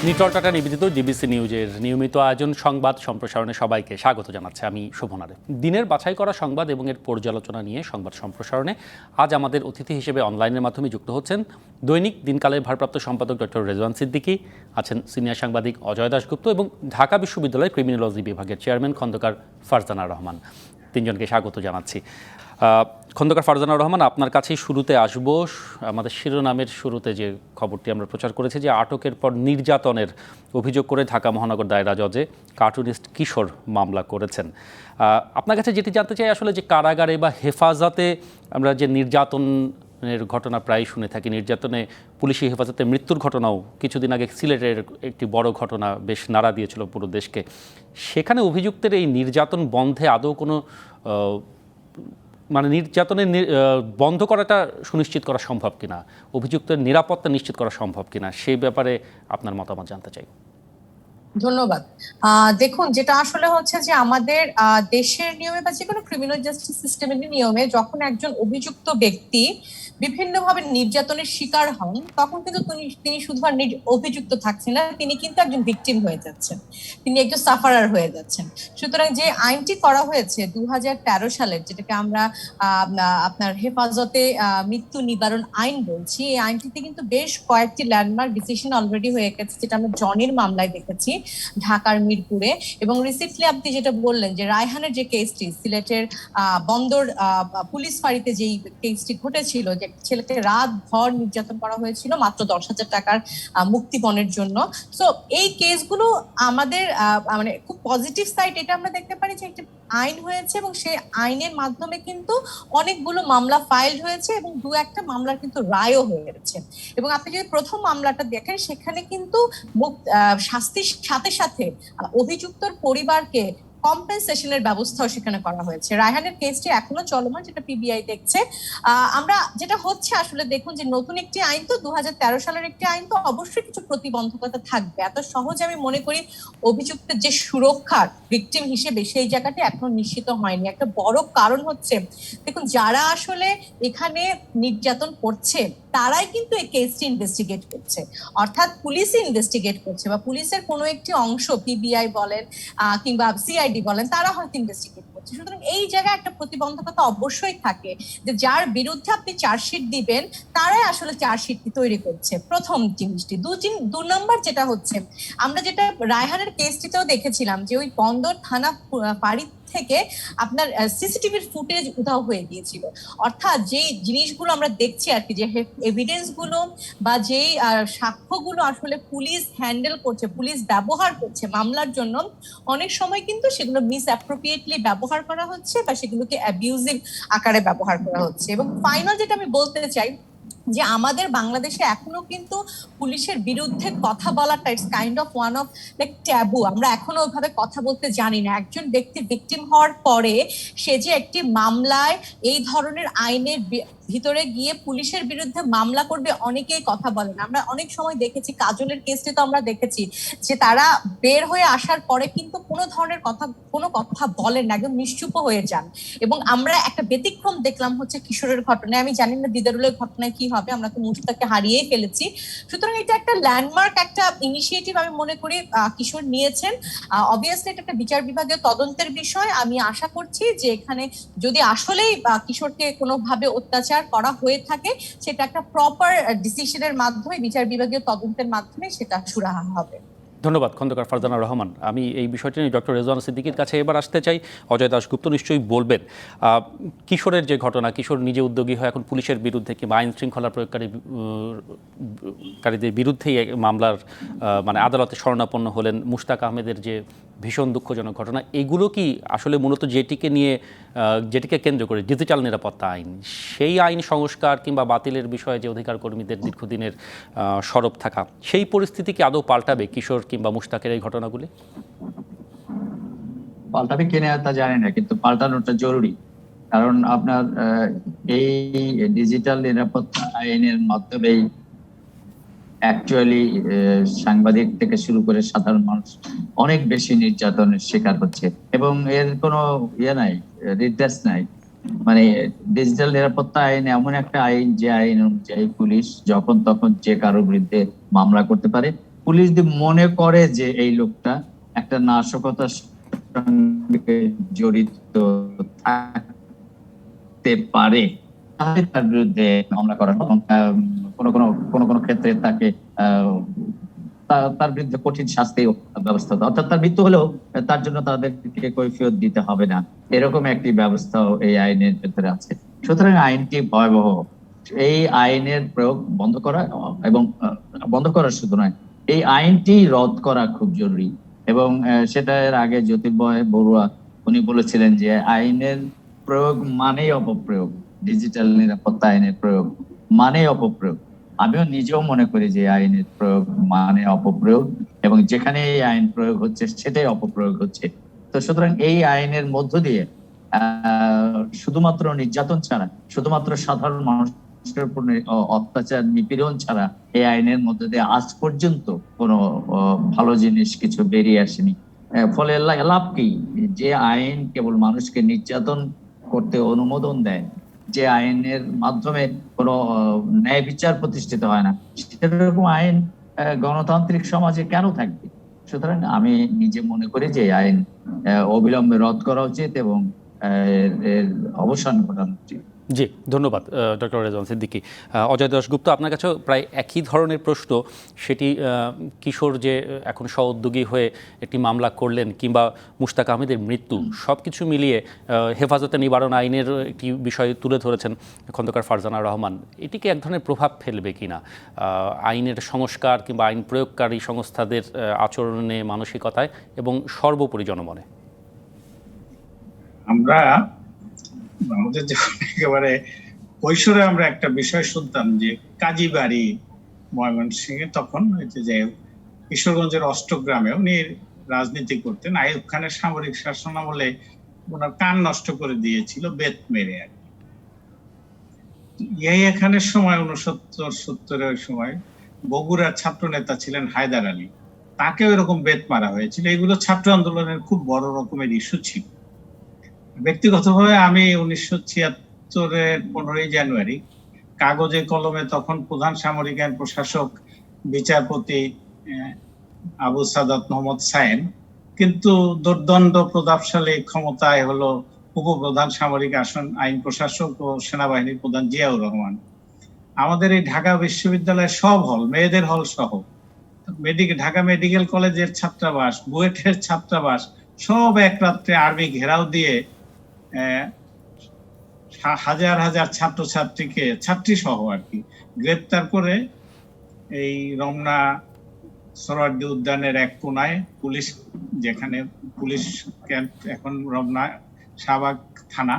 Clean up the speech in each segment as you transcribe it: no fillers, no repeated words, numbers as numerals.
Nitol tata নিবেদিত DBC নিউজের নিয়মিত আয়োজন সংবাদ সম্প্রসারণে সবাইকে স্বাগত জানাচ্ছে আমি শোভন আরে। দিনের বাছাই করা সংবাদ এবং এর পর্যালোচনা নিয়ে সংবাদ সম্প্রসারণে আজ আমাদের অতিথি হিসেবে অনলাইনের মাধ্যমে যুক্ত হচ্ছেন দৈনিক দিনকালের ভারপ্রাপ্ত সম্পাদক ডক্টর রেজওয়ান সিদ্দিকী, আছেন সিনিয়র সাংবাদিক অজয় দাশগুপ্ত এবং ঢাকা বিশ্ববিদ্যালয় ক্রিমিনোলজি বিভাগের চেয়ারম্যান খন্দকার ফারজানা রহমান। তিনজনকে স্বাগত জানাচ্ছি। খন্দকার ফারজানা রহমান, আপনার কাছেই শুরুতে আসব। আমাদের শিরোনামের শুরুতে যে খবরটি আমরা প্রচার করেছি যে আটকের পর নির্যাতনের অভিযোগ করে ঢাকা মহানগর দায়রা জজে কার্টুনিস্ট কিশোর মামলা করেছেন। আপনার কাছে যেটি জানতে চাই আসলে যে কারাগারে বা হেফাজতে আমরা যে নির্যাতনের ঘটনা প্রায় শুনে থাকি, নির্যাতনে পুলিশি হেফাজতে মৃত্যুর ঘটনাও কিছুদিন আগে সিলেটের একটি বড় ঘটনা বেশ নাড়া দিয়েছিল পুরো দেশকে। সেখানে অভিযুক্তের এই নির্যাতন বন্ধে আদৌ কোনো নির্যাতনের বন্ধ করাটা সুনিশ্চিত করা সম্ভব কিনা, অভিযুক্তের নিরাপত্তা নিশ্চিত করা সম্ভব কিনা, সেই ব্যাপারে আপনার মতামত জানতে চাই। ধন্যবাদ। দেখুন, যেটা আসলে হচ্ছে যে আমাদের দেশের নিয়মে বা যে কোনো ক্রিমিনাল জাস্টিস সিস্টেমের নিয়মে যখন একজন অভিযুক্ত ব্যক্তি বিভিন্নভাবে নির্যাতনের শিকার হন, তখন কিন্তু তিনি শুধু আর অভিযুক্ত থাকছেন না, তিনি কিন্তু একজন ভিকটিম হয়ে যাচ্ছেন, তিনি একজন সাফারার হয়ে যাচ্ছেন। সুতরাং যে আইনটি করা হয়েছে 2013 সালের, যেটাকে আমরা আপনার হেফাজতে মৃত্যু নিবারণ আইন বলছি, এই আইনটিতে কিন্তু বেশ কয়েকটি ল্যান্ডমার্ক ডিসিশন অলরেডি হয়ে গেছে, যেটা আমরা জনির মামলায় দেখেছি ঢাকার মিরপুরে। এবং রিসেন্টলি আপনি যেটা বললেন যে রায়হানের যে কেসটি, সিলেটের বন্দর পুলিশ ফাঁড়িতে যেই কেসটি ঘটেছিল, যে ছেলেকে রাত ভর নির্যাতন করা হয়েছিল মাত্র 10,000 টাকার মুক্তিপণের জন্য। সো এই কেসগুলো আমাদের মানে খুব পজিটিভ সাইড, এটা আমরা দেখতে পারি যে একটা আইন হয়েছে এবং সেই আইনের মাধ্যমে কিন্তু অনেকগুলো মামলা ফাইল হয়েছে এবং দু একটা মামলার কিন্তু রায়ও হয়েছে। এবং আপনি যদি প্রথম মামলাটা দেখেন, সেখানে কিন্তু শাস্তির সাথে সাথে অভিযুক্তর পরিবারকে কম্পেনসেশনের ব্যবস্থাও সেখানে করা হয়েছে। রায়হানের কেসটি এখনো চলমান, যেটা পিবিআই দেখছে। আমরা যেটা হচ্ছে আসলে দেখুন যে নতুন একটি আইন তো, 2013 সালের একটি আইন তো, অবশ্যই কিছু প্রতিবন্ধকতা থাকবে। এত সহজে আমি মনে করি অভিযুক্তের যে সুরক্ষার ভিকটিম হিসেবে সেই জায়গাটি এখনো নিশ্চিত হয়নি। একটা বড় কারণ হচ্ছে, দেখুন, যারা আসলে এখানে নির্যাতন করছে তারাই কিন্তু এই কেসটি ইনভেস্টিগেট করছে, অর্থাৎ পুলিশই ইনভেস্টিগেট করছে, বা পুলিশের কোনো একটি অংশ, পিবিআই বলেন কিংবা সিআইডি বলেন, তারা হয়তো ইনভেস্টিগেট করছে। সুতরাং এই জায়গায় একটা প্রতিবন্ধকতা অবশ্যই থাকে যে যার বিরুদ্ধে আপনি চার্জশিট দিবেন তারাই আসলে চার্জশিটটি তৈরি করছে, প্রথম জিনিসটি। দু নম্বর যেটা হচ্ছে, আমরা যেটা রায়হানের কেসটিতেও দেখেছিলাম যে ওই বন্দর থানা বাড়ি থেকে আপনার সিসিটিভির ফুটেজ উধাও হয়ে গিয়েছিল। অর্থাৎ যে জিনিসগুলো আমরা দেখছি আর কি, যে এভিডেন্স গুলো বা যেই সাক্ষ্যগুলো আসলে পুলিশ হ্যান্ডেল করছে, পুলিশ ব্যবহার করছে মামলার জন্য, অনেক সময় কিন্তু সেগুলো মিস অ্যাপ্রোপ্রিয়েটলি ব্যবহার করা হচ্ছে বা সেগুলোকে অ্যাবিউজিভ আকারে ব্যবহার করা হচ্ছে। এবং ফাইনাল যেটা আমি বলতে চাই যে আমাদের বাংলাদেশে এখনো কিন্তু পুলিশের বিরুদ্ধে কথা বলাটা it's kind of one of like taboo. আমরা এখনো ওইভাবে কথা বলতে জানি না। একজন ব্যক্তি ভিকটিম হওয়ার পরে সে যে একটি মামলায় এই ধরনের আইনের ভিতরে গিয়ে পুলিশের বিরুদ্ধে মামলা করবে, অনেকেই কথা বলেন। আমরা অনেক সময় দেখেছি, কাজলের কেসটি তো আমরা দেখেছি যে তারা বের হয়ে আসার পরে কিন্তু কোনো ধরনের কোনো কথা বলেন না, একদম নিশ্চুপ হয়ে যান। এবং আমরা একটা ব্যতিক্রম দেখলাম হচ্ছে কিশোরের ঘটনায়। আমি জানি না দিদারুলের ঘটনায় কি হবে, আমরা তো মুশতাককে হারিয়েই ফেলেছি। সুতরাং এটা একটা ল্যান্ডমার্ক একটা ইনিশিয়েটিভ আমি মনে করি কিশোর নিয়েছেন। অবভিয়াসলি এটা একটা বিচার বিভাগীয় তদন্তের বিষয়। আমি আশা করছি যে এখানে যদি আসলেই কিশোরকে কোনোভাবে অত্যাচার করা হয়ে থাকে, সেটা একটা প্রপার ডিসিশনের মাধ্যমে, বিচার বিভাগীয় তদন্তের মাধ্যমে সেটা সুরাহা হবে। ধন্যবাদ খন্দকার ফারজানা রহমান। আমি এই বিষয়টি নিয়ে ডক্টর রেজওয়ান সিদ্দিকীর কাছে এবার আসতে চাই। অজয় দাশগুপ্ত নিশ্চয়ই বলবেন, কিশোরের যে ঘটনা, কিশোর নিজে উদ্যোগী হয় এখন পুলিশের বিরুদ্ধে কিংবা আইন শৃঙ্খলা প্রয়োগকারীদের বিরুদ্ধেই মামলার আদালতে শরণাপন্ন হলেন। মুশতাক আহমেদের যে ভীষণ দুঃখজনক ঘটনা, এগুলো কি আসলে মূলত যেটিকে কেন্দ্র করে ডিজিটাল নিরাপত্তা আইন, সেই আইন সংস্কার কিংবা বাতিলের বিষয়ে যে অধিকার কর্মীদের দীর্ঘদিনের সরব থাকা, সেই পরিস্থিতি কি আদৌ পাল্টাবে কিশোর কিংবা মুশতাকের এই ঘটনাগুলি? পাল্টাবে কিনা তা জানি না, কিন্তু পাল্টানোটা জরুরি। কারণ আপনার এই ডিজিটাল নিরাপত্তা আইনের মাধ্যমেই অ্যাকচুয়ালি সাংবাদিক থেকে শুরু করে সাধারণ মানুষ অনেক বেশি নির্যাতনের শিকার হচ্ছে এবং এর কোনো নাই, রিড্রেস নাই। ডিজিটাল নিরাপত্তা আইন এমন একটা আইন যে আইন অনুযায়ী পুলিশ যখন তখন যে কারো বিরুদ্ধে মামলা করতে পারে পুলিশ যদি মনে করে যে এই লোকটা একটা নাশকতার সঙ্গে জড়িত থাকতে পারে, তাহলে তার বিরুদ্ধে মামলা করা এবং কোনো ক্ষেত্রে তাকে তার বিরুদ্ধে কঠিন শাস্তি ব্যবস্থা, অর্থাৎ তার মৃত্যু হলেও তার জন্য তাদেরকে কৈফিয়ত দিতে হবে না, এরকম একটি ব্যবস্থাও এই আইনের ভেতরে আছে। সুতরাং আইনটি ভয়াবহ। এই আইনের প্রয়োগ বন্ধ করা, এবং বন্ধ করা শুধু নয়, এই আইনটি রদ করা খুব জরুরি। এবং সেটা এর আগে জ্যোতির্ময় বড়ুয়া উনি বলেছিলেন যে আইনের প্রয়োগ মানেই অপপ্রয়োগ, ডিজিটাল নিরাপত্তা আইনের প্রয়োগ মানেই অপপ্রয়োগ। আমিও নিজেও মনে করি যে আইনের প্রয়োগ মানে অপপ্রয়োগ, এবং যেখানে এই আইন প্রয়োগ হচ্ছে সেটাই অপপ্রয়োগ হচ্ছে। তো সুতরাং এই আইনের মধ্য দিয়ে শুধুমাত্র নির্যাতন ছাড়া, শুধুমাত্র সাধারণ মানুষের উপর অত্যাচার নিপীড়ন ছাড়া এই আইনের মধ্যে দিয়ে আজ পর্যন্ত কোনো ভালো জিনিস কিছু বেরিয়ে আসেনি। ফলে লাভ কি? যে আইন কেবল মানুষকে নির্যাতন করতে অনুমোদন দেয়, যে আইনের মাধ্যমে কোনো ন্যায় বিচার প্রতিষ্ঠিত হয় না, সেরকম আইন গণতান্ত্রিক সমাজে কেন থাকবে? সুতরাং আমি নিজে মনে করি যে আইন অবিলম্বে রদ করা উচিত এবং এর অবসান ঘটানো উচিত। জি, ধন্যবাদ ডক্টর রেজওয়ান সিদ্দিকী। অজয় দাশগুপ্ত, আপনার কাছেও প্রায় একই ধরনের প্রশ্ন। সেটি কিশোর যে এখন স্ব-উদ্যোগী হয়ে একটি মামলা করলেন, কিংবা মুশতাক আহমেদের মৃত্যু, সব কিছু মিলিয়ে হেফাজতে নিবারণ আইনের একটি বিষয় তুলে ধরেছেন খন্দকার ফারজানা রহমান। এটিকে এক ধরনের প্রভাব ফেলবে কিনা আইনের সংস্কার কিংবা আইন প্রয়োগকারী সংস্থাদের আচরণে, মানসিকতায় এবং সর্বোপরি জনমনে? আমরা আমাদের যখন একেবারে কৈশোরে আমরা একটা বিষয় শুনতাম যে কাজীবাড়ি ময়মনসিংহে, তখন হয়েছে যে কিশোরগঞ্জের অষ্টগ্রামে উনি রাজনীতি করতেন। আইয়ুব খানের সামরিক শাসন আমলে ওনার কান নষ্ট করে দিয়েছিল বেত মেরে আর কি। ইয়াহিয়া খানের সময় 69-70-এর সময় বগুড়ার ছাত্র নেতা ছিলেন হায়দার আলী, তাকেও এরকম বেত মারা হয়েছিল। এগুলো ছাত্র আন্দোলনের খুব বড় রকমের ইস্যু ছিল। ব্যক্তিগতভাবে আমি 1976-এর 15ই জানুয়ারি কাগজে কলমে তখন প্রধান সামরিক আইন প্রশাসক বিচারপতি আবু সাদাত মোহাম্মদ সায়েম, কিন্তু দুর্দণ্ড প্রতাপশালী ক্ষমতায় হলো উপপ্রধান সামরিক আইন প্রশাসক ও সেনাবাহিনীর প্রধান জিয়াউর রহমান। আমাদের এই ঢাকা বিশ্ববিদ্যালয়ের সব হল, মেয়েদের হল সহ, ঢাকা মেডিকেল কলেজের ছাত্রাবাস, বুয়েটের ছাত্রাবাস সব এক রাত্রে আর্মি ঘেরাও দিয়ে হাজার হাজার ছাত্রছাত্রীকে, ছাত্রী সহ আর কি, গ্রেপ্তার করে এই রমনা সোহরাওয়ার্দী উদ্যানের এক কোনায় পুলিশ, যেখানে পুলিশ ক্যাম্প এখন রমনা শাহবাগ থানা,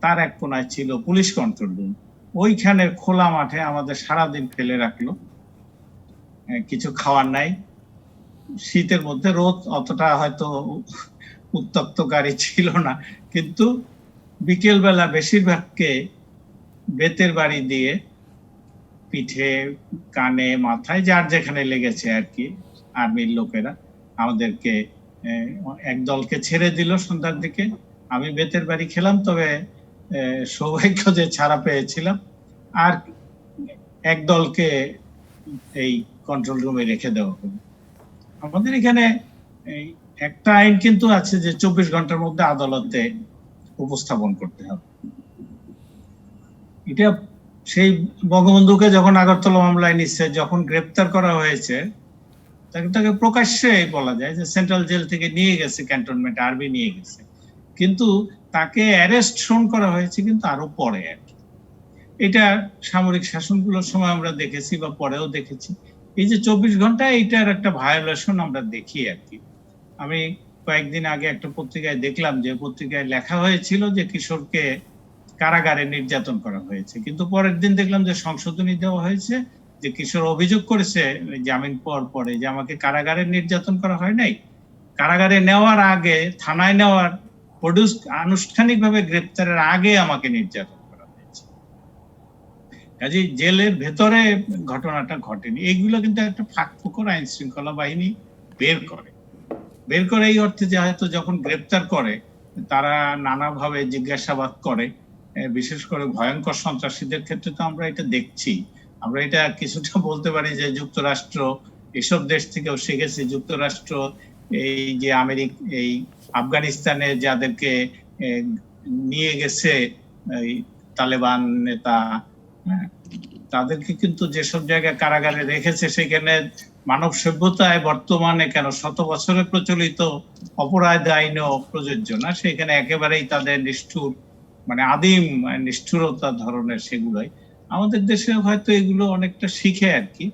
তার এক কোনায় ছিল পুলিশ কন্ট্রোল রুম। ওইখানে খোলা মাঠে আমাদের সারাদিন ফেলে রাখলো, কিছু খাওয়ার নাই। শীতের মধ্যে রোদ অতটা হয়তো উত্তপ্তকারী ছিল না, কিন্তু বিকেল বেলা বেশিরভাগকে বেতের বাড়ি দিয়ে পিঠে, কানে, মাথায়, যার যেখানে লেগেছে আর কি, আর্মির লোকেরা আমাদেরকে এক দলকে ছেড়ে দিল সন্ধ্যার দিকে। আমি বেতের বাড়ি খেলাম, তবে সৌভাগ্য যে ছাড়া পেয়েছিলাম। আর এক দলকে এই কন্ট্রোল রুমে রেখে দেওয়া হলো। আমাদের এখানে একটা আইন কিন্তু আছে যে 24 ঘন্টার মধ্যে আদালতে উপস্থাপন করতে হবে। এটা সেই বঙ্গবন্ধুকে যখন আগরতলা মামলায় নিচ্ছে, যখন গ্রেপ্তার করা হয়েছে, তাকে প্রকাশ্যে বলা যায় যে সেন্ট্রাল জেল থেকে নিয়ে গেছে ক্যান্টনমেন্ট, আর্মি নিয়ে গেছে, কিন্তু তাকে অ্যারেস্ট শোন করা হয়েছে কিন্তু আরো পরে আর কি। এটা সামরিক শাসনগুলোর সময় আমরা দেখেছি বা পরেও দেখেছি। এই যে 24 ঘন্টা, এইটার একটা ভায়োলেশন আমরা দেখি আর কি। আমি কয়েকদিন আগে একটা পত্রিকায় দেখলাম যে পত্রিকায় লেখা হয়েছিল যে কিশোরকে কারাগারে নির্যাতন করা হয়েছে, কিন্তু পরের দিন দেখলাম যে সংশোধনী দেওয়া হয়েছে যে কিশোর অভিযোগ করেছে জামিন পাওয়ার পরে যে আমাকে কারাগারে নির্যাতন করা হয় নাই, কারাগারে নেওয়ার আগে, থানায় নেওয়ার প্রডিউস আনুষ্ঠানিকভাবে গ্রেপ্তারের আগে আমাকে নির্যাতন করা হয়েছে। কাজে জেলের ভেতরে ঘটনাটা ঘটেনি। এইগুলো কিন্তু একটা ফাঁকফোকর আইন শৃঙ্খলা বাহিনী বের করে এই অর্থে যে হয়তো যখন গ্রেপ্তার করে তারা নানাভাবে জিজ্ঞাসাবাদ করে, বিশেষ করে ভয়ঙ্কর সন্ত্রাসীদের ক্ষেত্রে তো আমরা এটা দেখছি। আমরা এটা কিছুটা বলতে পারি যে যুক্তরাষ্ট্র এসব দেশ থেকেও শিখেছি। যুক্তরাষ্ট্র, এই যে এই আফগানিস্তানে যাদেরকে নিয়ে গেছে এই তালেবান নেতা, তাদেরকে কিন্তু যেসব জায়গায় কারাগারে রেখেছে সেখানে মানব সভ্যতায় বর্তমানে কেন শত বছরে প্রচলিত অপরাধ আইনও প্রযোজ্য না, সেখানে একেবারেই তাদের নিষ্ঠুর, মানে আদিম নিষ্ঠুরতা ধরনের সেগুলোই। আমাদের দেশে হয়তো এগুলো অনেকটা শিখে আর কি,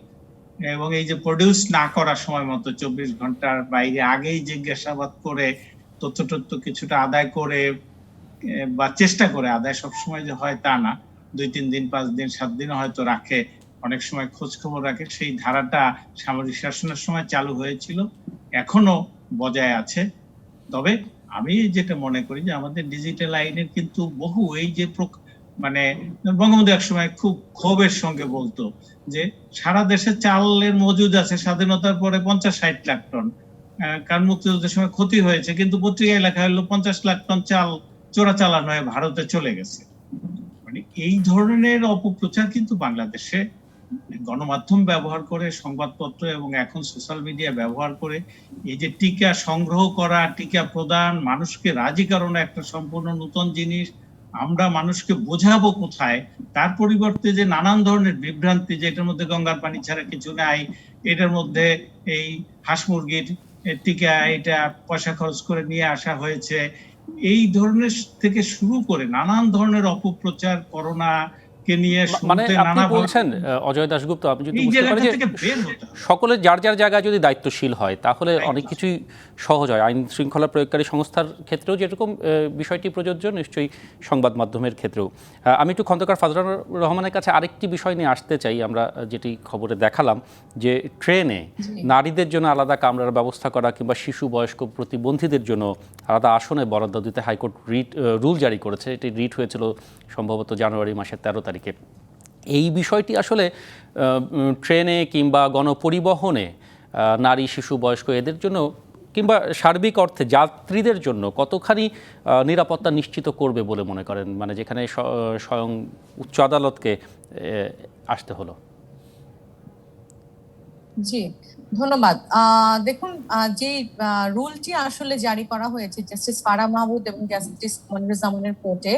এবং এই যে প্রডিউস না করার সময় মতো 24 ঘন্টার বাইরে আগেই জিজ্ঞাসাবাদ করে তথ্য কিছুটা আদায় করে বা চেষ্টা করে, আদায় সবসময় যে হয় তা না, 2-3 দিন 5 দিন 7 দিন হয়তো রাখে, অনেক সময় খোঁজ খবর রাখে, সেই ধারাটা সামরিক শাসনের সময় চালু হয়েছিল, এখনো বজায় আছে। তবে আমি যেটা মনে করি যে আমাদের ডিজিটাল আইনের কিন্তু বহু এই যে মানে বঙ্গবন্ধু একসময় খুব ক্ষোভের সঙ্গে বলতো যে সারা দেশে চালের মজুদ আছে স্বাধীনতার পরে 50-60 লাখ টন, কারণ মুক্তিযুদ্ধের সময় ক্ষতি হয়েছে, কিন্তু পত্রিকায় লেখা হলো 50 লাখ টন চাল চোরাচালান হয়ে ভারতে চলে গেছে। মানে এই ধরনের অপপ্রচার কিন্তু বাংলাদেশে গণমাধ্যম ব্যবহার করে, সংবাদপত্র এবং এখন সোশ্যাল মিডিয়া ব্যবহার করে এই যে টিকা সংগ্রহ করা, টিকা প্রদান, মানুষকে রাজি করানো একটা সম্পূর্ণ নতুন জিনিস। আমরা মানুষকে বোঝাবো কোথায়, তার পরিবর্তে যে নানান ধরনের বিভ্রান্তি, যে এটার মধ্যে গঙ্গার পানি ছাড়া কিছু নাই, এটার মধ্যে এই হাঁস মুরগির টিকা এটা পয়সা খরচ করে নিয়ে আসা হয়েছে, এই ধরনের থেকে শুরু করে নানান ধরনের অপপ্রচার, করোনা কে নিয়ে মানে আপনি বলছেন অজয় দাশগুপ্ত, আপনি যদি বুঝতে পারেন যে সকলে যার যার জায়গায় যদি দায়িত্বশীল হয় তাহলে অনেক কিছুই সহজ হয়। আইন শৃঙ্খলা প্রয়োগকারী সংস্থার ক্ষেত্রেও যেরকম বিষয়টি প্রযোজ্য, নিশ্চয়ই সংবাদ মাধ্যমের ক্ষেত্রেও। আমি একটু খন্দকার ফজলুর রহমানের কাছে আরেকটি বিষয় নিয়ে আসতে চাই। আমরা যেটি খবরে দেখালাম যে ট্রেনে নারীদের জন্য আলাদা কামরার ব্যবস্থা করা কিংবা শিশু বয়স্ক প্রতিবন্ধীদের জন্য আলাদা আসনে বরাদ্দ দিতে হাইকোর্ট রুল জারি করেছে। এটি রিট হয়েছিল সম্ভবত জানুয়ারি মাসের 13 তারিখে। এই বিষয়টি আসলে ট্রেনে কিংবা গণপরিবহনে নারী শিশু বয়স্ক এদের জন্য কিংবা সার্বিক অর্থে যাত্রীদের জন্য কতখানি নিরাপত্তা নিশ্চিত করবে বলে মনে করেন, মানে যেখানে স্বয়ং উচ্চ আদালতকে আসতে হলো? জি, ধন্যবাদ। দেখুন, যে রুলটি আসলে জারি করা হয়েছে জাস্টিস ফারাহ মাহমুদ এবং জাস্টিস মনিরুজ্জামানের কোর্টে,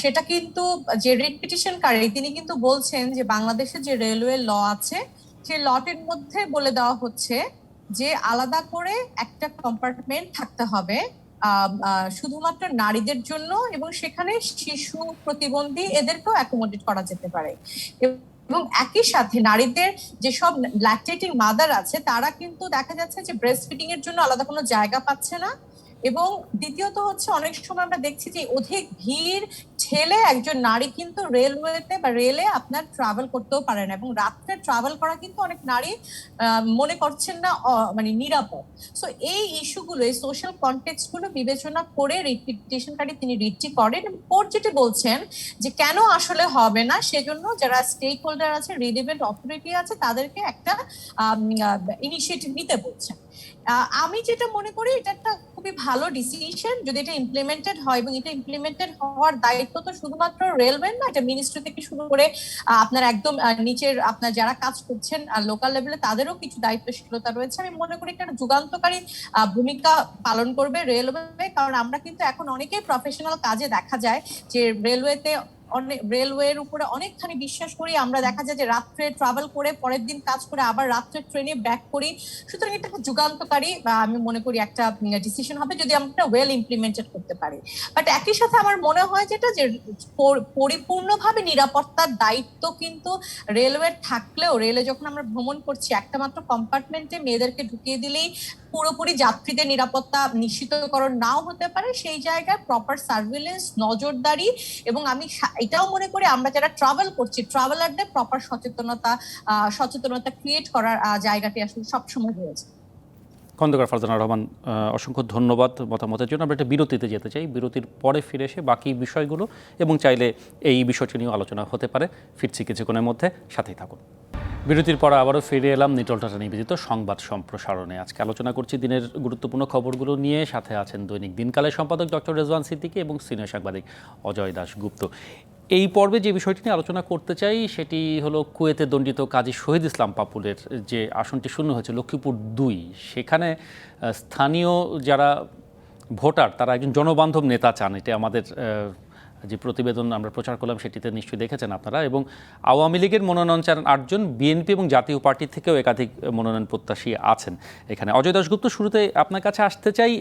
সেটা কিন্তু যে রিট পিটিশনকারী তিনি কিন্তু বলছেন যে বাংলাদেশে যে রেলওয়ে ল আছে সেই লটের মধ্যে বলে দেওয়া হচ্ছে যে আলাদা করে একটা কম্পার্টমেন্ট থাকতে হবে শুধুমাত্র নারীদের জন্য, এবং সেখানে শিশু প্রতিবন্ধী এদেরকেও অ্যাকোমোডেট করা যেতে পারে। এবং একই সাথে নারীদের যেসব ল্যাকটেটিং মাদার আছে তারা কিন্তু দেখা যাচ্ছে যে ব্রেস্ট ফিডিং এর জন্য আলাদা কোনো জায়গা পাচ্ছে না। এবং দ্বিতীয়ত হচ্ছে অনেক সময় আমরা দেখছি যে অধিক ভিড় ঠেলে একজন নারী কিন্তু রেলওয়েতে বা রেলে আপনার ট্রাভেল করতেও পারে না, এবং রাত্রে ট্রাভেল করা কিন্তু অনেক নারী মনে করছেন না মানে নিরাপদ। সো এই ইস্যুগুলো, এই সোশ্যাল কনটেক্সট গুলো বিবেচনা করে রিট পিটিশনকারী তিনি রিটটি করেন, এবং কোর্ট যেটি বলছেন যে কেন আসলে হবে না, সেজন্য যারা স্টেক হোল্ডার আছে, রিলিভেন্ট অথরিটি আছে, তাদেরকে একটা ইনিশিয়েটিভ নিতে বলছেন। আমি যেটা মনে করি এটা একটা খুবই ভালো ডিসিশন যদি এটা ইমপ্লিমেন্টেড হয়, এবং এটা ইমপ্লিমেন্টেড হওয়ার দায়িত্ব তো শুধুমাত্র রেলওয়ে না, এটা মিনিস্ট্রি থেকে শুরু করে আপনার একদম নিচের আপনার যারা কাজ করছেন লোকাল লেভেলে তাদেরও কিছু দায়িত্বশীলতা রয়েছে। আমি মনে করি এটা যুগান্তকারী ভূমিকা পালন করবে রেলওয়ে, কারণ আমরা কিন্তু এখন অনেকেই প্রফেশনাল কাজে দেখা যায় যে রেলওয়েতে রেলওয়ের উপরে অনেকখানি বিশ্বাস করি আমরা, দেখা যায় যে রাত্রে ট্রাভেল করে পরের দিন কাজ করে আবার রাত্রে ট্রেনে ব্যাক করি। সুতরাং এটা যুগান্তকারী আমি মনে করি একটা ডিসিশন হবে যদি আমরা ওয়েল ইমপ্লিমেন্টেড করতে পারি। বাট একই সাথে আমার মনে হয় যেটা যে পরিপূর্ণভাবে নিরাপত্তার দায়িত্ব কিন্তু রেলওয়ের থাকলেও, রেলে যখন আমরা ভ্রমণ করছি একটা মাত্র কম্পার্টমেন্টে মেয়েদেরকে ঢুকিয়ে দিলেই পুরোপুরি যাত্রীদের নিরাপত্তা নিশ্চিতকরণ নাও হতে পারে। সেই জায়গায় প্রপার সার্ভিলেন্স, নজরদারি, এবং আমি এটাও মনে করি আমরা যারা ট্রাভেল করছি ট্রাভেলারদের প্রপার সচেতনতা ক্রিয়েট করার জায়গাটি আসলে সবসময় রয়েছে। খন্দকার ফজলুর রহমান, অসংখ্য ধন্যবাদ মতামতের জন্য। আমরা একটা বিরতিতে যেতে চাই, বিরতির পরে ফিরে এসে বাকি বিষয়গুলো এবং চাইলে এই বিষয়টি নিয়েও আলোচনা হতে পারে। ফিরছি কিছুক্ষণের মধ্যে, সাথেই থাকুন। বিরতির পর আবারও ফিরে এলাম নিটল টাটা নিবেদিত সংবাদ সম্প্রসারণে। আজকে আলোচনা করছি দিনের গুরুত্বপূর্ণ খবরগুলো নিয়ে। সাথে আছেন দৈনিক দিনকালের সম্পাদক ডক্টর রেজওয়ান সিদ্দিকী এবং সিনিয়র সাংবাদিক অজয় দাশগুপ্ত। এই পর্বে যে বিষয়টি নিয়ে আলোচনা করতে চাই সেটি হলো কুয়েতে দণ্ডিত কাজী শহীদ ইসলাম পাপুলের যে আসনটি শূন্য হয়েছে লক্ষ্মীপুর 2, সেখানে স্থানীয় যারা ভোটার তারা একজন জনবান্ধব নেতা চান। এটা আমাদের যে প্রতিবেদন আমরা প্রচার করলাম সেটিতে নিশ্চয়ই দেখেছেন আপনারা। এবং আওয়ামী লীগের মনোনয়ন চান 8 জন, বিএনপি এবং জাতীয় পার্টি থেকেও একাধিক মনোনয়ন প্রত্যাশী আছেন এখানে। অজয় দাশগুপ্ত, শুরুতে আপনার কাছে আসতে চাই,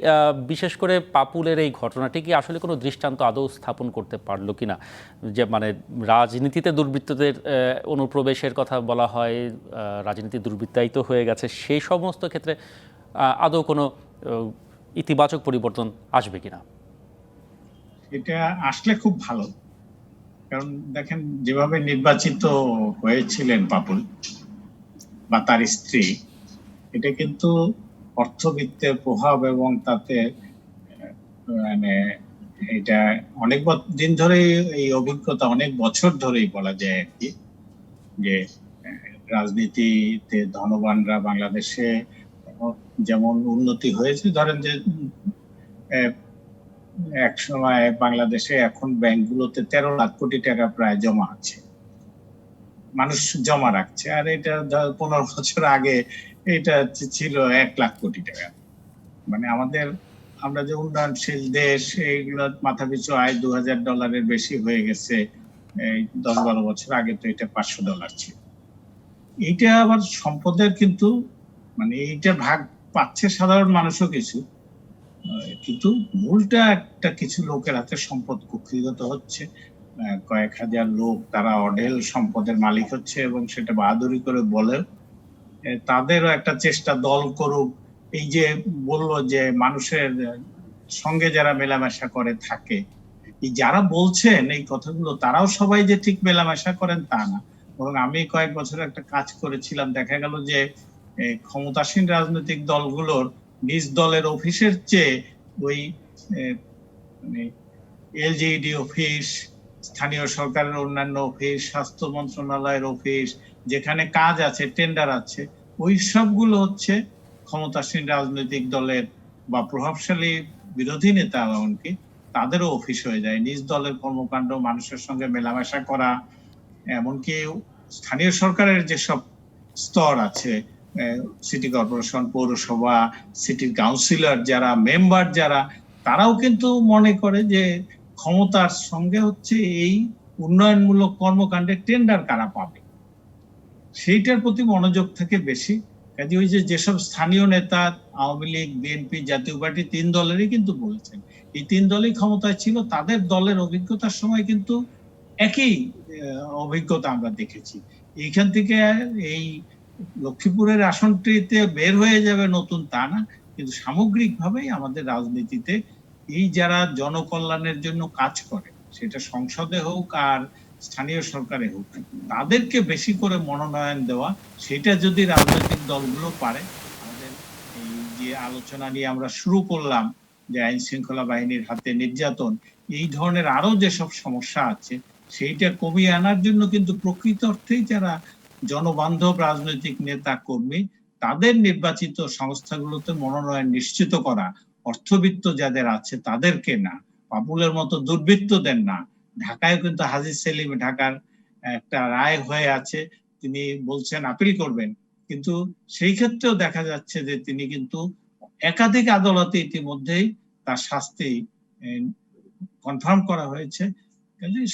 বিশেষ করে পাপুলের এই ঘটনাটি কি আসলে কোনো দৃষ্টান্ত আদৌ স্থাপন করতে পারলো কিনা? যে মানে রাজনীতিতে দুর্বৃত্তদের অনুপ্রবেশের কথা বলা হয়, রাজনীতি দুর্বৃত্তায়িত হয়ে গেছে, সেই সমস্ত ক্ষেত্রে আদৌ কোনো ইতিবাচক পরিবর্তন আসবে কিনা? এটা আসলে খুব ভালো, কারণ দেখেন যেভাবে নির্বাচিত হয়েছিলেন পাপুল বা তার স্ত্রী, এটা কিন্তু অর্থবিত্তের প্রভাব এবং তাতে মানে এটা অনেক দিন ধরেই এই অভিজ্ঞতা, অনেক বছর ধরেই বলা যায় আর কি, যে রাজনীতিতে ধনবানরা বাংলাদেশে যেমন উন্নতি হয়েছে, ধরেন যে এক সময় বাংলাদেশে এখন ব্যাংকগুলোতে 13 লাখ কোটি টাকা প্রায় জমা আছে, মানুষ জমা রাখছে, আর এটা 15 বছর আগে এটা ছিল 1 লাখ কোটি টাকা। মানে আমরা যে উন্নয়নশীল দেশ, এইগুলো মাথাপিছু আয় $2000 বেশি হয়ে গেছে। এই 10-12 বছর আগে তো এটা $500 ছিল। এইটা আবার সম্পদের কিন্তু মানে এইটা ভাগ পাচ্ছে সাধারণ মানুষও কিছু, কিন্তু মূলটা একটা কিছু লোকের হাতে সম্পদ কুক্ষিগত হচ্ছে। কয়েক হাজার লোক তারা অঢেল সম্পদের মালিক হচ্ছে এবং সেটা বাহাদুরি করে বলে। তাদেরও একটা চেষ্টা দল করুক, এই যে বললো যে মানুষের সঙ্গে যারা মেলামেশা করে থাকে, এই যারা বলছেন এই কথাগুলো তারাও সবাই যে ঠিক মেলামেশা করেন তা না। বরং আমি কয়েক বছর একটা কাজ করেছিলাম, দেখা গেল যে ক্ষমতাসীন রাজনৈতিক দলগুলোর নিজ দলের অফিসের চেয়ে ওই এলজিইডি অফিস, স্থানীয় সরকারের অন্যান্য অফিস, স্বাস্থ্য মন্ত্রণালয়ের অফিস, যেখানে কাজ আছে, টেন্ডার আছে, ওই সবগুলো হচ্ছে ক্ষমতাসীন রাজনৈতিক দলের বা প্রভাবশালী বিরোধী নেতা এমনকি তাদেরও অফিস হয়ে যায়। নিজ দলের কর্মকাণ্ড, মানুষের সঙ্গে মেলামেশা করা, এমনকি স্থানীয় সরকারের যেসব স্তর আছে, সিটি কর্পোরেশন, পৌরসভা, সিটির কাউন্সিলর যারা, মেম্বার যারা, তারাও কিন্তু মনে করে যে ক্ষমতার সঙ্গে হচ্ছে এই উন্নয়নমূলক কর্মকাণ্ডের টেন্ডার কারা পাবে, সেইটার প্রতি মনোযোগ থেকে বেশি। কাজে ওই যেসব স্থানীয় নেতা আওয়ামী লীগ, বিএনপি, জাতীয় পার্টি 3 দলেরই কিন্তু বলেছেন, এই 3 দলই ক্ষমতায় ছিল, তাদের দলের অভিজ্ঞতার সময় কিন্তু একই অভিজ্ঞতা আমরা দেখেছি। এইখান থেকে এই লক্ষ্মীপুরের আসনটিতে বের হয়ে যাবে নতুন তা না, কিন্তু সামগ্রিকভাবেই আমাদের রাজনীতিতে এই যারা জনকল্যাণের জন্য কাজ করে, সেটা সংসদে হোক আর স্থানীয় সরকারে হোক, তাদেরকে বেশি করে মনোনয়ন দেওয়া, সেটা যদি রাজনৈতিক দলগুলো পারে, আমাদের এই যে আলোচনা নিয়ে আমরা শুরু করলাম যে আইন শৃঙ্খলা বাহিনীর হাতে নির্যাতন, এই ধরনের আরো যেসব সমস্যা আছে সেইটা কমিয়ে আনার জন্য কিন্তু প্রকৃত অর্থেই যারা জনবান্ধব রাজনৈতিক নেতা কর্মী, তাদের নির্বাচিত সংস্থাগুলোতে মনোনয়ন নিশ্চিত করা, অর্থবিত্ত যাদের আছে তাদেরকে না, পাপুলের মতো দুর্বৃত্তদের না। ঢাকায় কিন্তু হাজী সেলিম, ঢাকার একটা রায় হয়ে আছে, তিনি বলছেন আপিল করবেন, কিন্তু সেই ক্ষেত্রেও দেখা যাচ্ছে যে তিনি কিন্তু একাধিক আদালতে ইতিমধ্যেই তার শাস্তি কনফার্ম করা হয়েছে।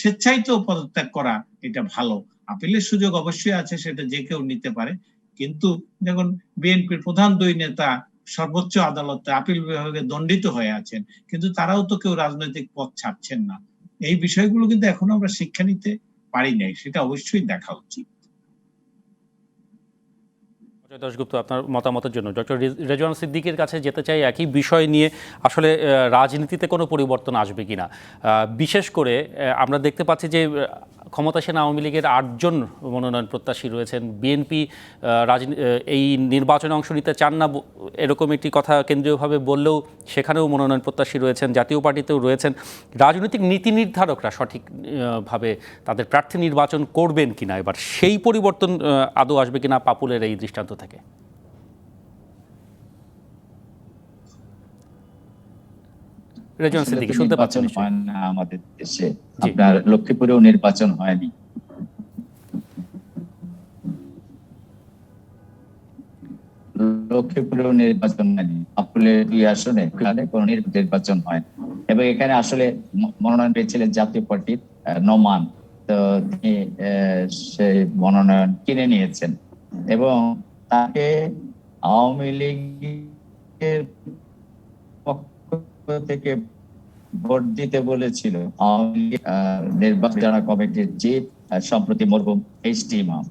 স্বেচ্ছায়িত পদত্যাগ করা এটা ভালো, আপিলের সুযোগ অবশ্যই আছে, সেটা যে কেউ নিতে পারে। কিন্তু দেখুন বিএনপির প্রধান 2 নেতা সর্বোচ্চ আদালতে আপিল বিভাগে দণ্ডিত হয়ে আছেন, কিন্তু তারাও তো কেউ রাজনৈতিক পথ ছাড়ছেন না। এই বিষয়গুলো কিন্তু এখনো আমরা শিক্ষা নিতে পারি নাই, সেটা অবশ্যই দেখা উচিত। অজয় দাশগুপ্ত, আপনার মতামতের জন্য ডক্টর রেজওয়ান সিদ্দিকের কাছে যেতে চাই একই বিষয় নিয়ে। আসলে রাজনীতিতে কোনো পরিবর্তন আসবে কিনা, বিশেষ করে আমরা দেখতে পাচ্ছি যে ক্ষমতাসীন আওয়ামী লীগের 8 জন মনোনয়ন প্রত্যাশী রয়েছেন, বিএনপি এই নির্বাচনে অংশ নিতে চান না এরকম একটি কথা কেন্দ্রীয়ভাবে বললেও সেখানেও মনোনয়ন প্রত্যাশী রয়েছেন, জাতীয় পার্টিতেও রয়েছেন। রাজনৈতিক নীতি নির্ধারকরা সঠিকভাবে তাদের প্রার্থী নির্বাচন করবেন কিনা, এবার সেই পরিবর্তন আদৌ আসবে কিনা পাপুলের এই দৃষ্টান্ত থেকে? রেজওয়ান আসলে সিদ্দিকী তো শুনতে পাচ্ছেন নির্বাচন নিশ্চয়ই? হয় না আমাদের দেশে, জি। আপনার লক্ষ্মীপুরেও নির্বাচন হয়নি। লক্ষ্মীপুরেও নির্বাচন হয়নি, আপনার 2 আসনে কোনো নির্বাচন হয়, এবং এখানে আসলে মনোনয়ন পেয়েছিলেন জাতীয় পার্টির নোমান। তো তিনি সেই মনোনয়ন কিনে নিয়েছেন এবং তাকে আওয়ামী লীগের পক্ষ থেকে ভোট দিতে বলেছিল আওয়ামী লীগ নির্বাচন কমিটির চিফ সম্প্রতি মরহুম এইচ.টি. ইমাম,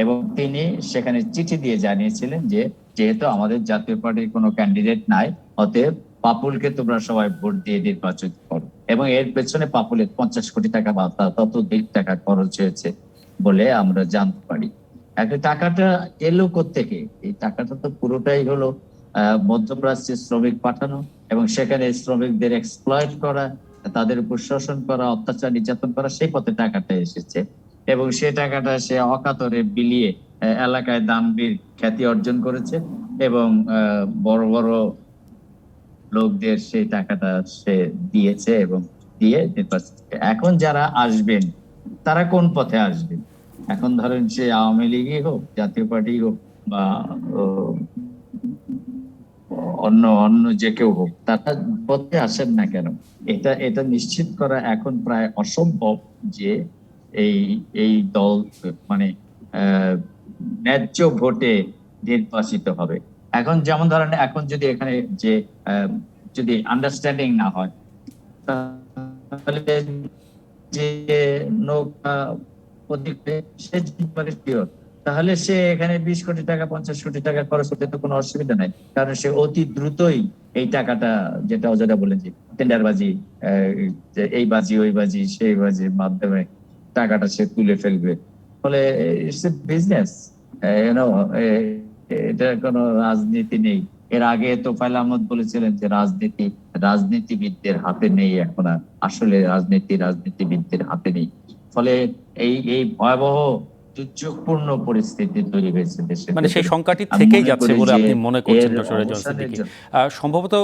এবং তিনি সেখানে চিঠি দিয়ে জানিয়েছিলেন যে যেহেতু আমাদের জাতীয় পার্টির কোনো ক্যান্ডিডেট নাই, অতএব পাপুলকে তোমরা সবাই ভোট দিয়ে নির্বাচন করো, এবং এর পেছনে পাপুলের 50 কোটি টাকা বা ততোধিক টাকা খরচ হয়েছে বলে আমরা জানতে পারি। একটা টাকাটা এলো কোত্থেকে? এই টাকাটা তো পুরোটাই হলো মধ্যপ্রাচ্যে শ্রমিক পাঠানো এবং সেখানে শ্রমিকদের এক্সপ্লয়েট করা, তাদের উপর শোষণ করা, অত্যাচার নির্যাতন করা, সেই পথে টাকাটা এসেছে এবং সে টাকাটা সে অকাতরে বিলিয়ে এলাকায় দানবীর খ্যাতি অর্জন করেছে এবং বড় বড় লোকদের সেই টাকাটা সে দিয়েছে এবং দিয়ে নির্বাচন। এখন যারা আসবেন তারা কোন পথে আসবেন? এখন ধরেন সে আওয়ামী লীগই হোক, জাতীয় পার্টি হোক, বা অন্য অন্য যে কেউ হোক, তারা পথে আসেন না কেন? এটা নিশ্চিত করা এখন প্রায় অসম্ভব যে এই এই দল মানে ন্যায্য ভোটে নির্বাচিত হবে। এখন যেমন ধরেন, এখন যদি এখানে যে যদি আন্ডারস্ট্যান্ডিং না হয়, তাহলে যে নৌকা সে শিওর, তাহলে সে এখানে 20 কোটি টাকা 50 কোটি টাকা খরচ করতে তো কোনো অসুবিধা নাই, কারণ সে অতি দ্রুতই এই টাকাটা, যেটা অজয়দা বলেন যে টেন্ডারবাজি, এই বাজি ওই বাজি সেই বাজির মাধ্যমে টাকাটা সে তুলে ফেলবে। ফলে ইটস এ বিজনেস, এটা কোনো রাজনীতি নেই। এর আগে তোফায়েল আহমদ বলেছিলেন যে রাজনীতিবিদদের হাতে নেই এখন আর, আসলে রাজনীতিবিদদের হাতে নেই। ফলে এই ভয়াবহ দুর্যোগপূর্ণ পরিস্থিতি তৈরি হয়েছে দেশের, মানে সেই সংখ্যাটি থেকেই যাচ্ছে বলে আপনি মনে করছেন ডক্টর রেজওয়ান সিদ্দিকী? সম্ভবত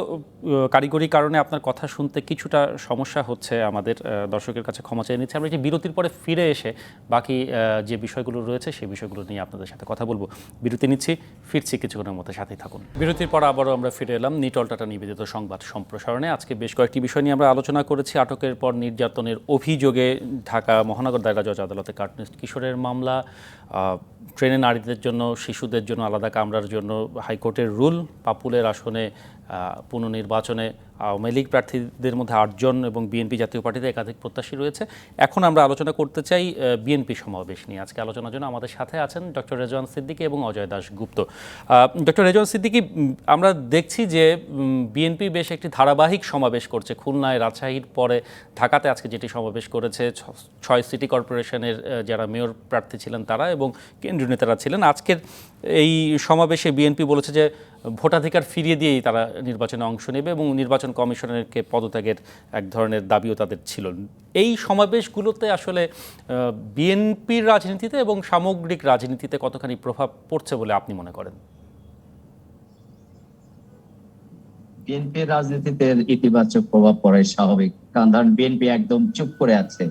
কারিগরি কারণে আপনার কথা শুনতে কিছুটা সমস্যা হচ্ছে, আমাদের দর্শকের কাছে ক্ষমা চেয়ে নিচ্ছি। আমরা যে বিরতির পরে ফিরে এসে বাকি যে বিষয়গুলো রয়েছে সেই বিষয়গুলো নিয়ে আপনাদের সাথে কথা বলবো। বিরতি নিচ্ছি, ফিরছি কিছুক্ষণের মধ্যে, সাথেই থাকুন। বিরতির পর আবারও আমরা ফিরে এলাম নিটল টাটা নিবেদিত সংবাদ সম্প্রসারণে। আজকে বেশ কয়েকটি বিষয় নিয়ে আমরা আলোচনা করেছি। আটকের পর নির্যাতনের অভিযোগে ঢাকা মহানগর দায়রা জজ আদালতে কার্টুনিস্ট কিশোরের মামলা, ট্রেনে নারীদের জন্য, শিশুদের জন্য আলাদা কামরার জন্য হাইকোর্টের রুল, পাপুলের আসনে পুনর্নির্বাচনে আওয়ামী লীগ প্রার্থীদের মধ্যে 8 জন এবং বিএনপি জাতীয় পার্টিতে একাধিক প্রত্যাশী রয়েছে। এখন আমরা আলোচনা করতে চাই বিএনপি সমাবেশ নিয়ে। আজকে আলোচনার জন্য আমাদের সাথে আছেন ডক্টর রেজওয়ান সিদ্দিকী এবং অজয় দাশগুপ্ত। ডক্টর রেজওয়ান সিদ্দিকী, আমরা দেখছি যে বিএনপি বেশ একটি ধারাবাহিক সমাবেশ করছে। খুলনায়, রাজশাহীর পরে ঢাকাতে আজকে যেটি সমাবেশ করেছে, 6 সিটি কর্পোরেশনের যারা মেয়র প্রার্থী ছিলেন তারা এবং কেন্দ্রীয় নেতারা ছিলেন। আজকের এই সমাবেশে বিএনপি বলেছে যে ভোটাধিকার ফিরিয়ে দিয়েই তারা নির্বাচনে অংশ নেবে এবং নির্বাচন কমিশনারকে পদত্যাগের এক ধরনের দাবিও তাদের ছিল। এই সমাবেশগুলোতে আসলে বিএনপির রাজনীতিতে এবং সামগ্রিক রাজনীতিতে কতখানি প্রভাব পড়ছে বলে আপনি মনে করেন? বিএনপির রাজনীতিতে ইতিবাচক প্রভাব পড়াই স্বাভাবিক, কারণ ধরেন বিএনপি একদম চুপ করে আছে,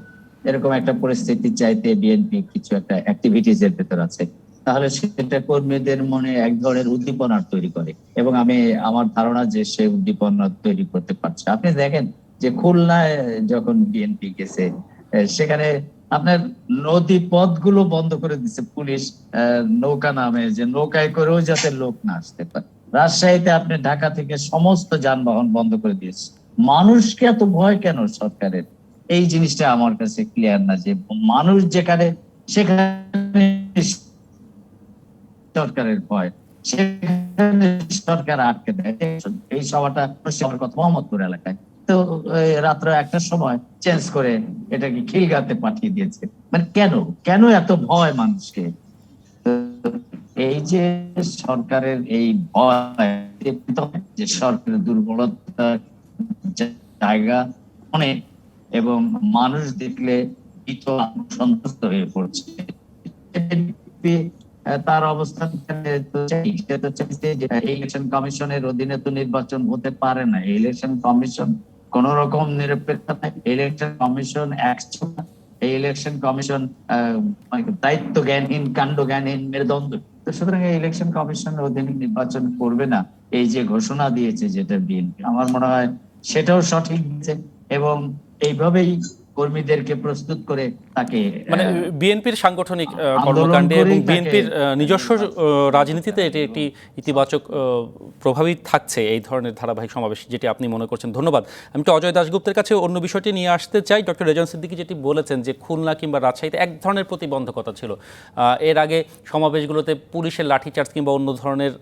এরকম একটা পরিস্থিতি চাইতে বিএনপি কিছু একটা অ্যাক্টিভিটিস এর ভেতর আছে, তাহলে সেটা কর্মীদের মনে এক ধরনের উদ্দীপনা তৈরি করে এবং আমার ধারণা যে সে উদ্দীপনা তৈরি করতে পারছে। আপনি দেখেন যে খুলনায় যখন বিএনপি গেছে, সেখানে আপনার নদী পথগুলো বন্ধ করে দিচ্ছে পুলিশ, নৌকা নামে যে নৌকায় করেও যাতে লোক না আসতে পারে। রাজশাহীতে আপনি ঢাকা থেকে সমস্ত যানবাহন বন্ধ করে দিয়েছে। মানুষকে এত ভয় কেন সরকারের? এই জিনিসটা আমার কাছে ক্লিয়ার না, যে মানুষ যেখানে সেখানে সরকারের ভয়, সেখানে সরকার আটকে দেয়। এই সভাটা মোহাম্মদপুর এলাকায়, তো রাত্র 1টার সময় চেঞ্জ করে এটাকে খিলগাতে পাঠিয়ে দিয়েছে। মানে কেন এত ভয় মানুষকে? এই যে সরকারের এই ভয়, যে সরকারের দুর্বলতা জায়গা অনেক, এবং মানুষ দেখলে সন্তুষ্ট হয়ে পড়ছে। তার অবস্থান ইলেকশন কমিশনের অধীনে তো নির্বাচন হতে পারে না। ইলেকশন কমিশন কোন রকম নিরপেক্ষতা, ইলেকশন কমিশন একশোটা, এই ইলেকশন কমিশন দায়িত্ব জ্ঞানহীন, কাণ্ড জ্ঞানহীন, মেরুদণ্ড। তো সুতরাং এই ইলেকশন কমিশনের অধীনে নির্বাচন করবে না, এই যে ঘোষণা দিয়েছে যেটা বিএনপি, আমার মনে হয় সেটাও সঠিক এবং এইভাবেই কর্মীদেরকে প্রস্তুত করে তাকে মানে বিএনপির সাংগঠনিক কর্মকাণ্ডে এবং বিএনপির নিজস্ব রাজনীতিতে এটি একটি ইতিবাচক প্রভাবই থাকছে এই ধরনের ধারাবাহিক সমাবেশ, যেটি আপনি মনে করছেন। ধন্যবাদ। আমি তো অজয় দাশগুপ্তের কাছে অন্য বিষয়টি নিয়ে আসতে চাই। ডক্টর রেজাউল সিদ্দিকী যেটি বলেছেন যে খুলনা কিংবা রাজশাহীতে এক ধরনের প্রতিবন্ধকতা ছিল, এর আগে সমাবেশগুলোতে পুলিশের লাঠিচার্জ কিংবা অন্য ধরনের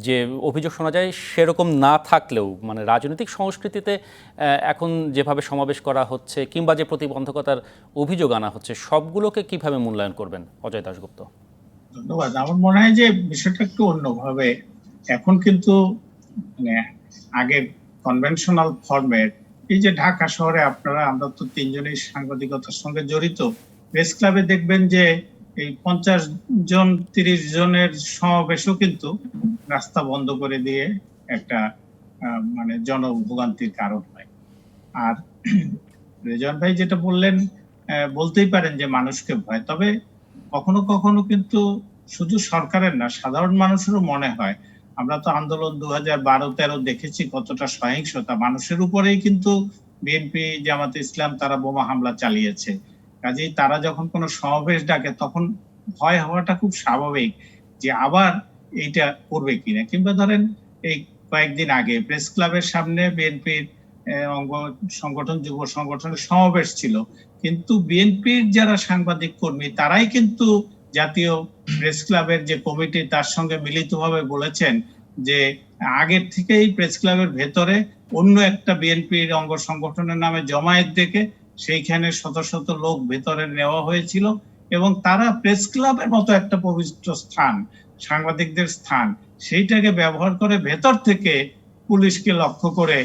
যে অভিযোগ শোনা যায় সেরকম না থাকলেও মানে রাজনৈতিক সংস্কৃতিতে এখন যেভাবে সমাবেশ করা হচ্ছে কিংবা যে প্রতিবন্ধকতার অভিযোগ আনা হচ্ছে, সবগুলোকে কিভাবে মূল্যায়ন করবেন অজয় দাশগুপ্ত? ধন্যবাদ। আমার মনে হয় যে বিষয়টা একটু অন্যভাবে এখন, কিন্তু মানে আগে কনভেনশনাল ফরম্যাট, এই যে ঢাকা শহরে আমরা তো তিনজনই সাংবাদিকতার সঙ্গে জড়িত, প্রেস ক্লাবে দেখবেন যে এই 50 জন 30 জনের সমাবেশও কিন্তু রাস্তা বন্ধ করে দিয়ে একটা মানে জনভোগান্তির কারণ হয়। আর রেজাউল ভাই যেটা বললেন, বলতেই পারেন যে মানুষকে ভয়, তবে কখনো কখনো কিন্তু শুধু সরকারের না, সাধারণ মানুষেরও মনে হয়। আমরা তো আন্দোলন 2012-13 দেখেছি কতটা সহিংসতা, মানুষের উপরেই কিন্তু বিএনপি, জামাতে ইসলাম তারা বোমা হামলা চালিয়েছে। কাজেই তারা যখন কোনো সমাবেশ ডাকে তখন ভয় হওয়াটা খুব স্বাভাবিক যে আবার এইটা করবে কিনা। কিংবা ধরেন এই কয়েকদিন আগে প্রেস ক্লাবের সামনে বিএনপির অঙ্গ সংগঠন, যুব সংগঠনের সমাবেশ ছিল, কিন্তু বিএনপির যারা সাংবাদিক কর্মী তারাই কিন্তু জাতীয় প্রেস ক্লাবের যে কমিটি তার সঙ্গে মিলিতভাবে বলেছেন যে আগের থেকেই প্রেস ক্লাবের ভেতরে অন্য একটা বিএনপির অঙ্গ সংগঠনের নামে জমায়েত ডেকে সেইখানে শত শত লোক ভেতরে নেওয়া হয়েছিল এবং তারা প্রেস ক্লাবের মতো একটা পবিত্র স্থান, সাংবাদিকদের স্থান, সেইটাকে ব্যবহার করে ভেতর থেকে পুলিশকে লক্ষ্য করে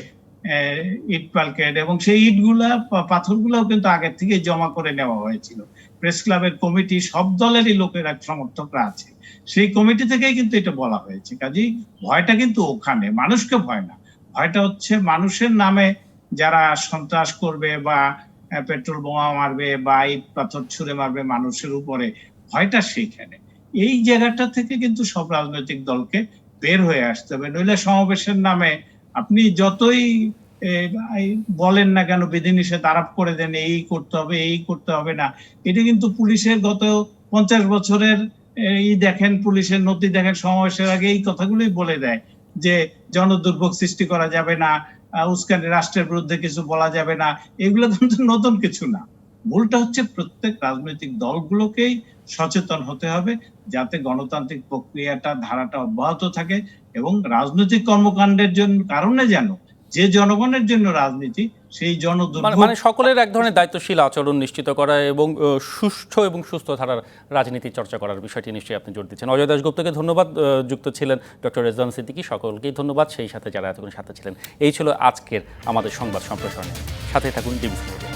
ইট পালকেট এবং সেই ইটগুলা পাথরগুলাও কিন্তু আগের থেকে জমা করে নেওয়া হয়েছিল। প্রেস ক্লাবের কমিটি সব দলেরই লোকেরা সমর্থকরা আছে, সেই কমিটি থেকেই কিন্তু এটা বলা হয়েছে। কাজেই ভয়টা কিন্তু ওখানে, মানুষকে ভয় না, ভয়টা হচ্ছে মানুষের নামে যারা সন্ত্রাস করবে বা পেট্রোল বোমা মারবে বা ইট পাথর ছুঁড়ে মারবে মানুষের উপরে, ভয়টা সেইখানে। এই জায়গাটা থেকে কিন্তু সব রাজনৈতিক দলকে বের হয়ে আসতে হবে, নইলে সমাবেশের নামে আপনি যতই বলেন না কেন বিধিনিষেধ আরোপ করে দেন, এই করতে হবে এই করতে হবে না, এটা কিন্তু পুলিশের গত 50 বছরের দেখেন, পুলিশের নথি দেখেন, সমাবেশের আগে এই কথাগুলোই বলে দেয় যে জনদুর্ভোগ সৃষ্টি করা যাবে না, উস্কানি, রাষ্ট্রের বিরুদ্ধে কিছু বলা যাবে না। এগুলো কিন্তু নতুন কিছু না। ভুলটা হচ্ছে প্রত্যেক রাজনৈতিক দলগুলোকেই সচেতন হতে হবে যাতে গণতান্ত্রিক প্রক্রিয়াটা, ধারাটা অব্যাহত থাকে এবং রাজনৈতিক কর্মকাণ্ডের জন্য কারণে যেন যে জনগণের জন্য রাজনীতি, সেই মানে সকলের এক ধরনের দায়িত্বশীল আচরণ নিশ্চিত করা এবং সুষ্ঠু এবং সুস্থ ধারার রাজনীতি চর্চা করার বিষয়টি নিশ্চয়ই আপনি জোর দিচ্ছেন। অজয় দাশগুপ্তকে ধন্যবাদ, যুক্ত ছিলেন ডক্টর রেজাউল সিদ্দিকী, সকলকেই ধন্যবাদ, সেই সাথে যারা এতক্ষণ সাথে ছিলেন। এই ছিল আজকের আমাদের সংবাদ সম্প্রসারণে, সাথে থাকুন ডিবিসি।